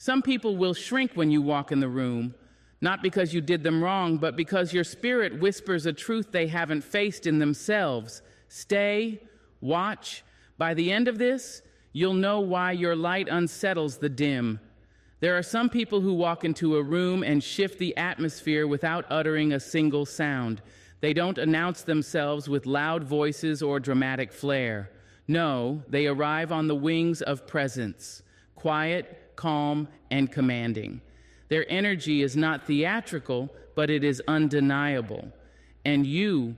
Some people will shrink when you walk in the room, not because you did them wrong, but because your spirit whispers a truth they haven't faced in themselves. Stay, watch. By the end of this, you'll know why your light unsettles the dim. There are some people who walk into a room and shift the atmosphere without uttering a single sound. They don't announce themselves with loud voices or dramatic flair. No, they arrive on the wings of presence, quiet, calm, and commanding. Their energy is not theatrical, but it is undeniable. And you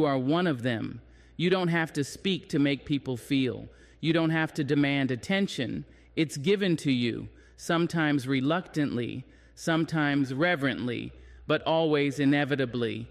are one of them. You don't have to speak to make people feel. You don't have to demand attention. It's given to you, sometimes reluctantly, sometimes reverently, but always inevitably.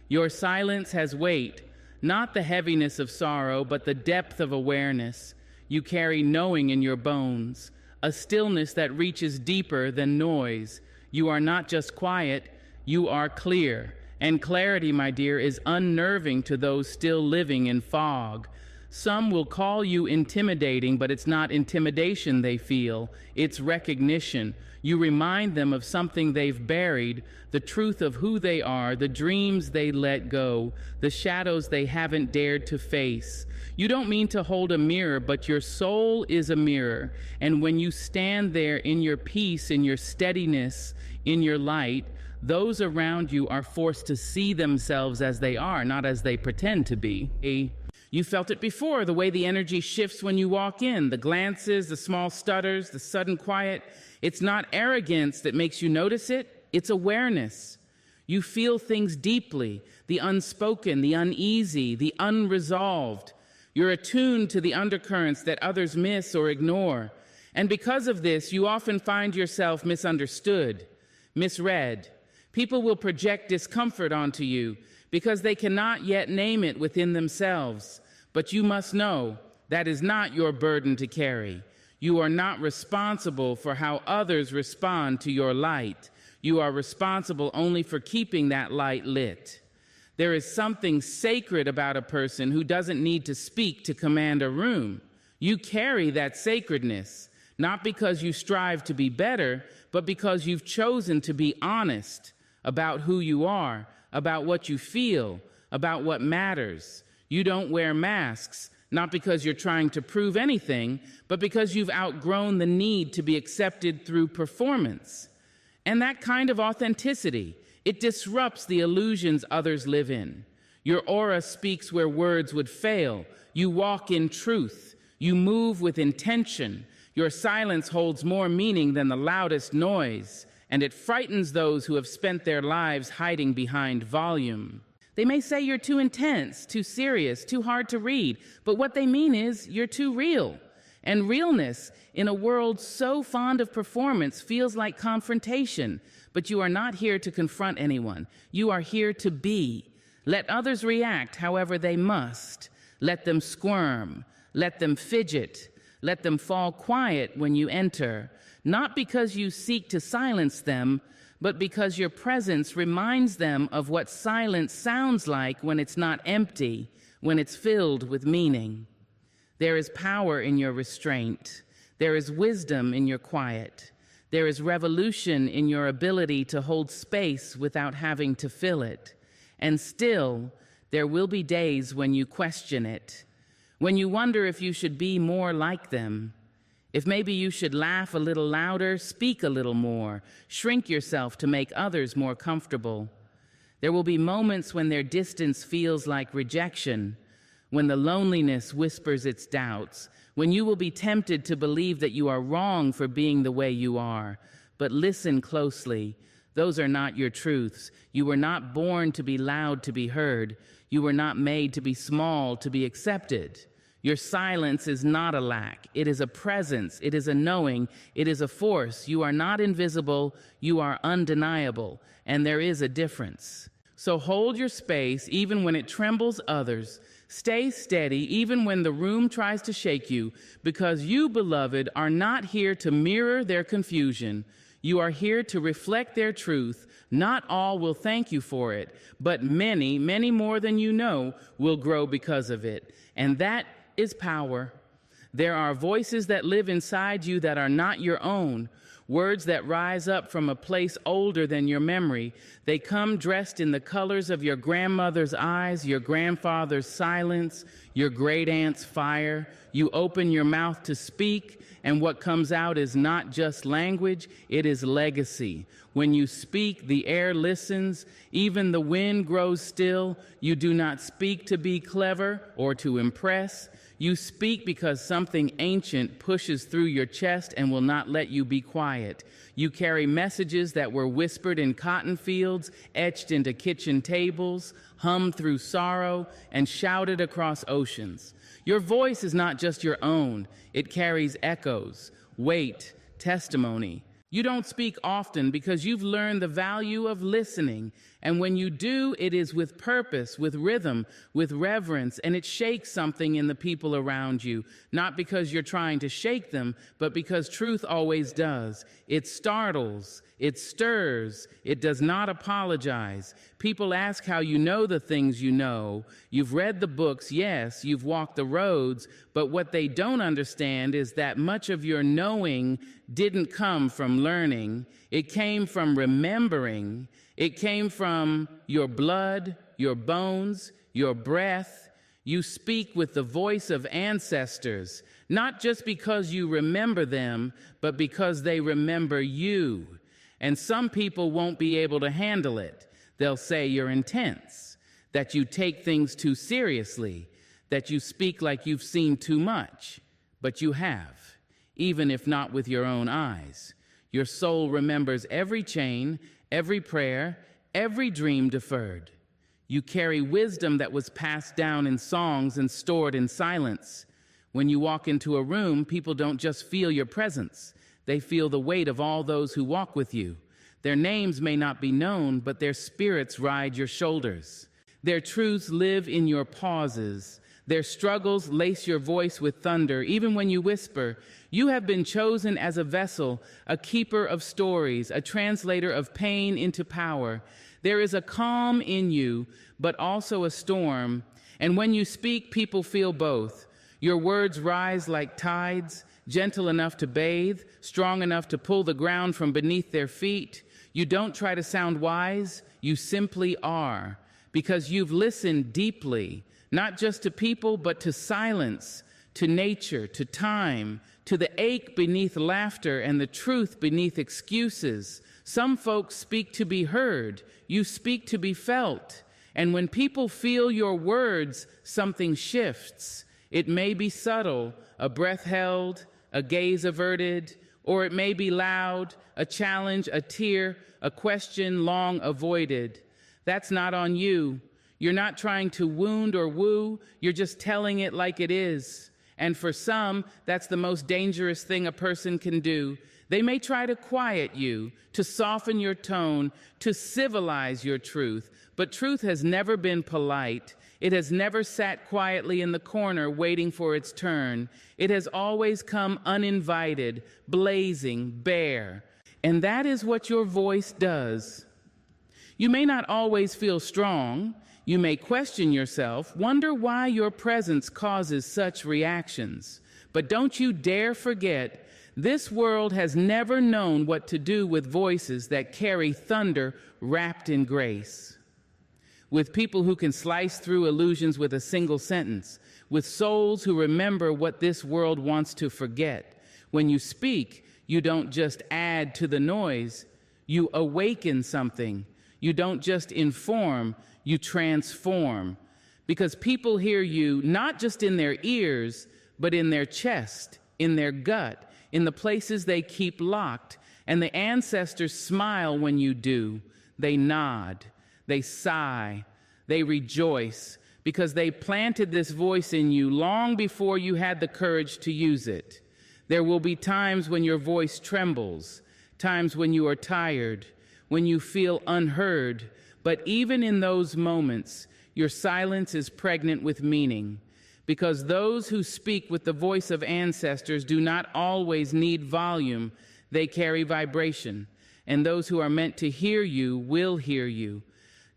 Your silence has weight, not the heaviness of sorrow, but the depth of awareness. You carry knowing in your bones, a stillness that reaches deeper than noise. You are not just quiet, you are clear. And clarity, my dear, is unnerving to those still living in fog. Some will call you intimidating, but it's not intimidation they feel, it's recognition. You remind them of something they've buried, the truth of who they are, the dreams they let go, the shadows they haven't dared to face. You don't mean to hold a mirror, but your soul is a mirror. And when you stand there in your peace, in your steadiness, in your light, those around you are forced to see themselves as they are, not as they pretend to be. You felt it before, the way the energy shifts when you walk in, the glances, the small stutters, the sudden quiet. It's not arrogance that makes you notice it, it's awareness. You feel things deeply, the unspoken, the uneasy, the unresolved. You're attuned to the undercurrents that others miss or ignore. And because of this, you often find yourself misunderstood, misread. People will project discomfort onto you because they cannot yet name it within themselves. But you must know that is not your burden to carry. You are not responsible for how others respond to your light. You are responsible only for keeping that light lit. There is something sacred about a person who doesn't need to speak to command a room. You carry that sacredness, not because you strive to be better, but because you've chosen to be honest about who you are, about what you feel, about what matters. You don't wear masks, not because you're trying to prove anything, but because you've outgrown the need to be accepted through performance. And that kind of authenticity, it disrupts the illusions others live in. Your aura speaks where words would fail. You walk in truth. You move with intention. Your silence holds more meaning than the loudest noise, and it frightens those who have spent their lives hiding behind volume. They may say you're too intense, too serious, too hard to read, but what they mean is you're too real. And realness, in a world so fond of performance, feels like confrontation. But you are not here to confront anyone. You are here to be. Let others react however they must. Let them squirm. Let them fidget. Let them fall quiet when you enter. Not because you seek to silence them, but because your presence reminds them of what silence sounds like when it's not empty, when it's filled with meaning. There is power in your restraint. There is wisdom in your quiet. There is revolution in your ability to hold space without having to fill it. And still, there will be days when you question it, when you wonder if you should be more like them, if maybe you should laugh a little louder, speak a little more, shrink yourself to make others more comfortable. There will be moments when their distance feels like rejection, when the loneliness whispers its doubts, when you will be tempted to believe that you are wrong for being the way you are. But listen closely. Those are not your truths. You were not born to be loud to be heard. You were not made to be small to be accepted. Your silence is not a lack. It is a presence. It is a knowing. It is a force. You are not invisible. You are undeniable. And there is a difference. So hold your space even when it trembles others. Stay steady even when the room tries to shake you, because you, beloved, are not here to mirror their confusion. You are here to reflect their truth. Not all will thank you for it, but many, many more than you know will grow because of it. And that is power. There are voices that live inside you that are not your own. words that rise up from a place older than your memory. They come dressed in the colors of your grandmother's eyes, your grandfather's silence, your great-aunt's fire. You open your mouth to speak, and what comes out is not just language, it is legacy. When you speak, the air listens, even the wind grows still. You do not speak to be clever or to impress. You speak because something ancient pushes through your chest and will not let you be quiet. You carry messages that were whispered in cotton fields, etched into kitchen tables, hummed through sorrow, and shouted across oceans. Your voice is not just your own. It carries echoes, weight, testimony. You don't speak often because you've learned the value of listening. And when you do, it is with purpose, with rhythm, with reverence, and it shakes something in the people around you, not because you're trying to shake them, but because truth always does. It startles, it stirs, it does not apologize. People ask how you know the things you know. You've read the books, yes, you've walked the roads, but what they don't understand is that much of your knowing didn't come from learning. It came from remembering. It came from your blood, your bones, your breath. You speak with the voice of ancestors, not just because you remember them, but because they remember you. And some people won't be able to handle it. They'll say you're intense, that you take things too seriously, that you speak like you've seen too much, but you have, even if not with your own eyes. Your soul remembers every chain, every prayer, every dream deferred. You carry wisdom that was passed down in songs and stored in silence. When you walk into a room, people don't just feel your presence. They feel the weight of all those who walk with you. Their names may not be known, but their spirits ride your shoulders. Their truths live in your pauses. Their struggles lace your voice with thunder. Even when you whisper, you have been chosen as a vessel, a keeper of stories, a translator of pain into power. There is a calm in you, but also a storm. And when you speak, people feel both. Your words rise like tides, gentle enough to bathe, strong enough to pull the ground from beneath their feet. You don't try to sound wise, you simply are, because you've listened deeply, not just to people, but to silence, to nature, to time, to the ache beneath laughter and the truth beneath excuses. Some folks speak to be heard, you speak to be felt. And when people feel your words, something shifts. It may be subtle, a breath held, a gaze averted, or it may be loud, a challenge, a tear, a question long avoided. That's not on you. You're not trying to wound or woo, you're just telling it like it is. And for some, that's the most dangerous thing a person can do. They may try to quiet you, to soften your tone, to civilize your truth, but truth has never been polite. It has never sat quietly in the corner waiting for its turn. It has always come uninvited, blazing, bare. And that is what your voice does. You may not always feel strong. You may question yourself, wonder why your presence causes such reactions. But don't you dare forget, this world has never known what to do with voices that carry thunder wrapped in grace. With people who can slice through illusions with a single sentence, with souls who remember what this world wants to forget. When you speak, you don't just add to the noise, you awaken something. You don't just inform, you transform. Because people hear you not just in their ears, but in their chest, in their gut, in the places they keep locked. And the ancestors smile when you do. They nod, they sigh, they rejoice, because they planted this voice in you long before you had the courage to use it. There will be times when your voice trembles, times when you are tired, when you feel unheard, but even in those moments, your silence is pregnant with meaning, because those who speak with the voice of ancestors do not always need volume, they carry vibration, and those who are meant to hear you will hear you,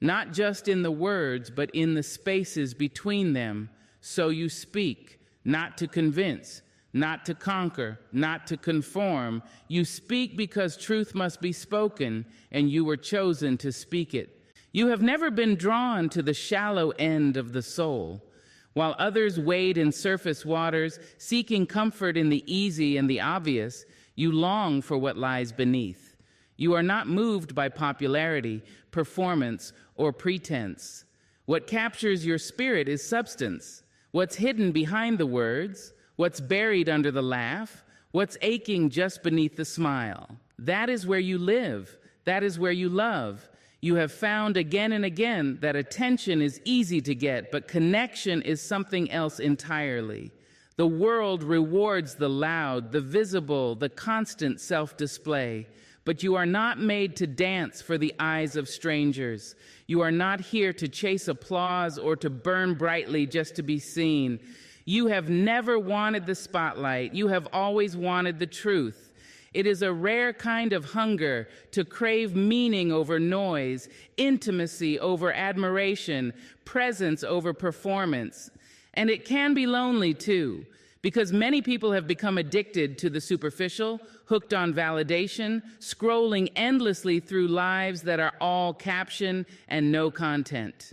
not just in the words, but in the spaces between them. So you speak, not to convince, not to conquer, not to conform. You speak because truth must be spoken, and you were chosen to speak it. You have never been drawn to the shallow end of the soul. While others wade in surface waters, seeking comfort in the easy and the obvious, you long for what lies beneath. You are not moved by popularity, performance, or pretense. What captures your spirit is substance. What's hidden behind the words, what's buried under the laugh, what's aching just beneath the smile. That is where you live. That is where you love. You have found again and again that attention is easy to get, but connection is something else entirely. The world rewards the loud, the visible, the constant self-display. But you are not made to dance for the eyes of strangers. You are not here to chase applause or to burn brightly just to be seen. You have never wanted the spotlight. You have always wanted the truth. It is a rare kind of hunger to crave meaning over noise, intimacy over admiration, presence over performance. And it can be lonely too, because many people have become addicted to the superficial, hooked on validation, scrolling endlessly through lives that are all caption and no content.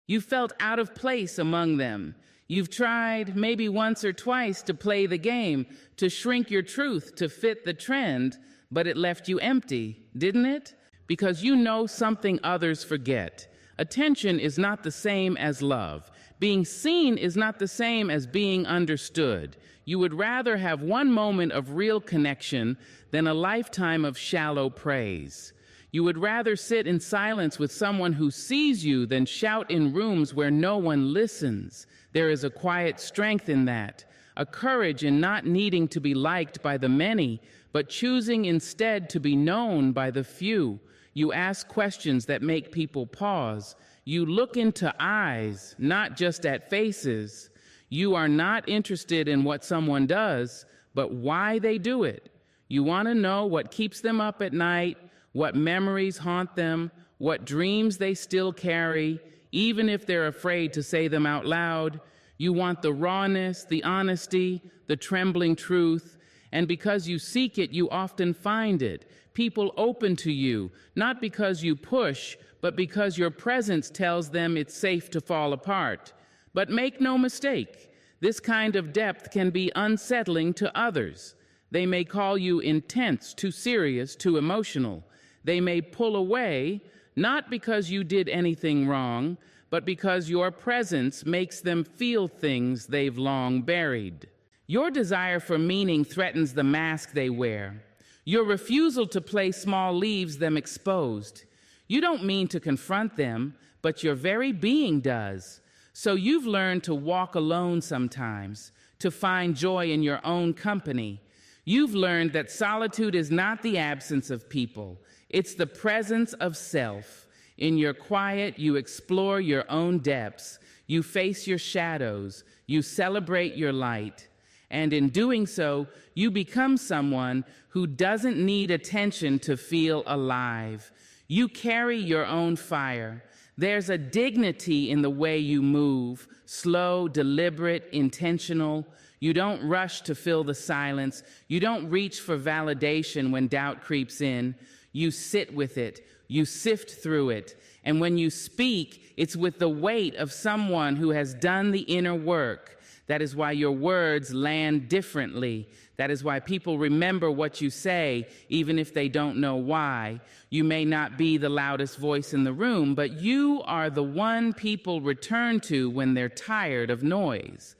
You felt out of place among them. You've tried maybe once or twice to play the game, to shrink your truth to fit the trend, but it left you empty, didn't it? Because you know something others forget. Attention is not the same as love. Being seen is not the same as being understood. You would rather have one moment of real connection than a lifetime of shallow praise. You would rather sit in silence with someone who sees you than shout in rooms where no one listens. There is a quiet strength in that, a courage in not needing to be liked by the many, but choosing instead to be known by the few. You ask questions that make people pause. You look into eyes, not just at faces. You are not interested in what someone does, but why they do it. You want to know what keeps them up at night, what memories haunt them, what dreams they still carry, even if they're afraid to say them out loud. You want the rawness, the honesty, the trembling truth, and because you seek it, you often find it. People open to you, not because you push, but because your presence tells them it's safe to fall apart. But make no mistake, this kind of depth can be unsettling to others. They may call you intense, too serious, too emotional. They may pull away, not because you did anything wrong, but because your presence makes them feel things they've long buried. Your desire for meaning threatens the mask they wear. Your refusal to play small leaves them exposed. You don't mean to confront them, but your very being does. So you've learned to walk alone sometimes, to find joy in your own company. You've learned that solitude is not the absence of people. It's the presence of self. In your quiet, you explore your own depths. You face your shadows. You celebrate your light. And in doing so, you become someone who doesn't need attention to feel alive. You carry your own fire. There's a dignity in the way you move, slow, deliberate, intentional. You don't rush to fill the silence. You don't reach for validation when doubt creeps in. You sit with it. You sift through it. And when you speak, it's with the weight of someone who has done the inner work. That is why your words land differently. That is why people remember what you say, even if they don't know why. You may not be the loudest voice in the room, but you are the one people return to when they're tired of noise.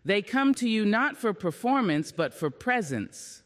They come to you not for performance, but for presence.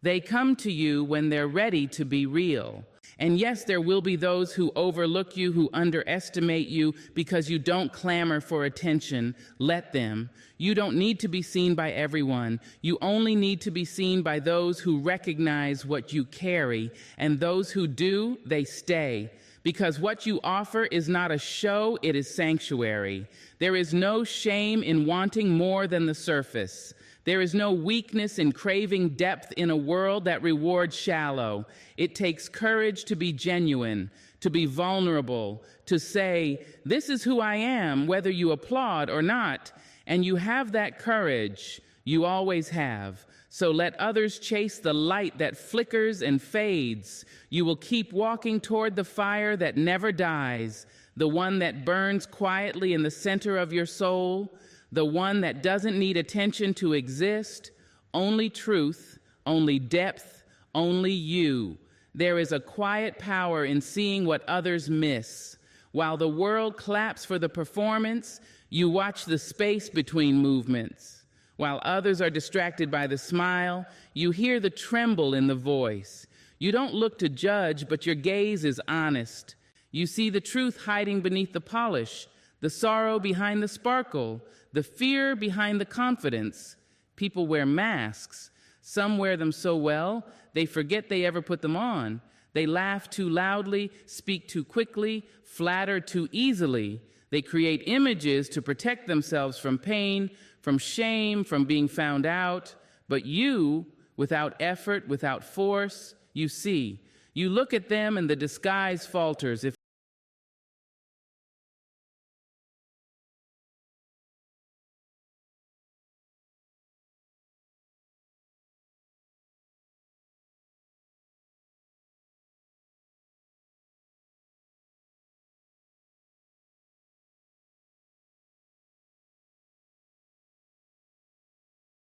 They come to you when they're ready to be real. And yes, there will be those who overlook you, who underestimate you because you don't clamor for attention. Let them. You don't need to be seen by everyone. You only need to be seen by those who recognize what you carry. And those who do, they stay. Because what you offer is not a show, it is sanctuary. There is no shame in wanting more than the surface. There is no weakness in craving depth in a world that rewards shallow. It takes courage to be genuine, to be vulnerable, to say, this is who I am, whether you applaud or not. And you have that courage You always have. So let others chase the light that flickers and fades. You will keep walking toward the fire that never dies, the one that burns quietly in the center of your soul, the one that doesn't need attention to exist, only truth, only depth, only you. There is a quiet power in seeing what others miss. While the world claps for the performance, you watch the space between movements. While others are distracted by the smile, you hear the tremble in the voice. You don't look to judge, but your gaze is honest. You see the truth hiding beneath the polish, the sorrow behind the sparkle, the fear behind the confidence. People wear masks. Some wear them so well, they forget they ever put them on. They laugh too loudly, speak too quickly, flatter too easily. They create images to protect themselves from pain, from shame, from being found out. But you, without effort, without force, you see. You look at them and the disguise falters. If